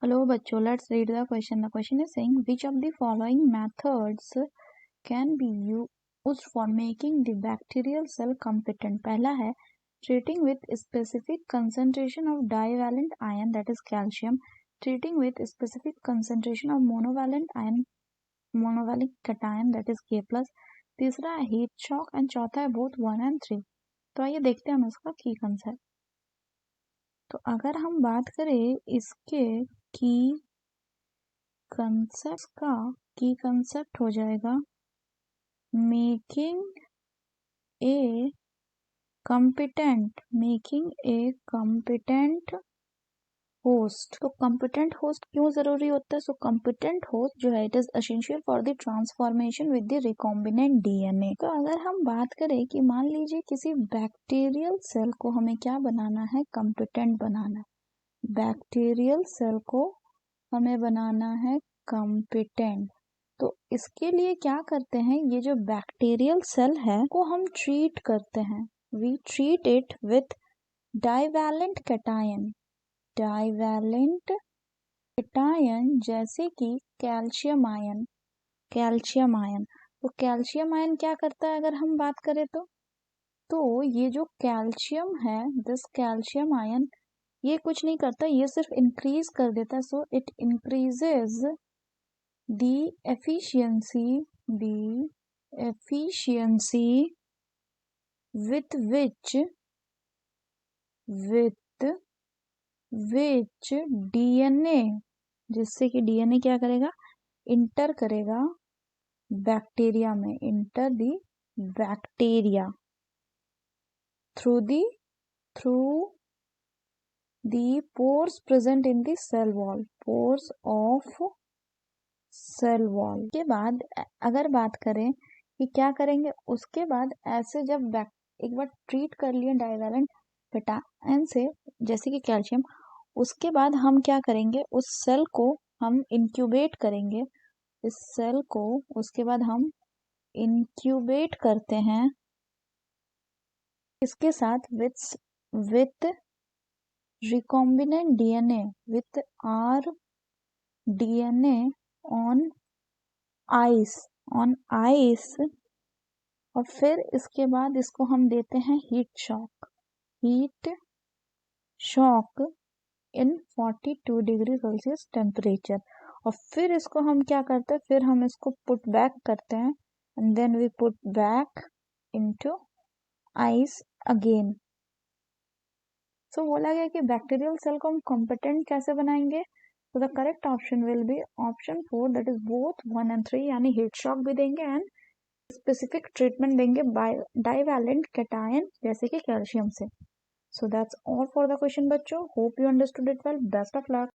Hello बच्चों, let's read the question. The question is saying which of the following methods can be used for making the bacterial cell competent. पहला है treating with specific concentration of divalent ion that is calcium, treating with specific concentration of monovalent ion monovalent cation that is K+, तीसरा है heat shock and चौथा है both 1 and 3. तो आइए देखते हैं हम इसका की कंसेप्ट. तो अगर हम बात करें इसके की कंसेप्ट का, की कंसेप्ट हो जाएगा मेकिंग ए कॉम्पिटेंट होस्ट. तो कॉम्पिटेंट होस्ट क्यों जरूरी होता है? सो कॉम्पिटेंट होस्ट जो है it is essential for the transformation with the recombinant DNA. तो अगर हम बात करें कि मान लीजिए किसी बैक्टीरियल सेल को हमें क्या बनाना है, कॉम्पिटेंट बनाना है. बैक्टीरियल सेल को हमें बनाना है कॉम्पिटेंट. तो इसके लिए क्या करते हैं, ये जो बैक्टीरियल सेल है को हम ट्रीट करते हैं. We treat it with divalent cation. Divalent cation जैसे कि कैल्शियम आयन. तो कैल्शियम आयन क्या करता है अगर हम बात करें तो ये जो कैल्शियम है, दिस कैल्शियम आयन ये कुछ नहीं करता, ये सिर्फ इंक्रीज कर देता है. So it increases the efficiency with which DNA, जिससे कि DNA क्या करेगा, इंटर करेगा बैक्टीरिया में, inter the bacteria through the pores present in the cell wall, pores of cell wall. के बाद अगर बात करें कि क्या करेंगे, उसके बाद ऐसे जब एक बार ट्रीट कर लिए डाइवैलेंट कैटायन से जैसे कि कैल्शियम, उसके बाद हम क्या करेंगे, उस सेल को हम इंक्यूबेट करेंगे. इस सेल को उसके बाद हम इंक्यूबेट करते हैं इसके साथ with recombinant DNA, with r DNA on ice. और फिर इसके बाद इसको हम देते हैं heat shock in 42 degree Celsius temperature. और फिर इसको हम क्या करते हैं, फिर हम इसको पुट बैक करते हैं and then we put back into ice again. So बोला गया कि बैक्टीरियल सेल को हम कॉम्पिटेंट कैसे बनाएंगे. तो the correct option will be option 4 that is both 1 and 3, यानी हीट शॉक भी देंगे एंड स्पेसिफिक ट्रीटमेंट देंगे डाइवैलेंट कैटायन जैसे कि कैल्शियम से. So that's all for the question बच्चों. Hope you understood it well. Best of luck.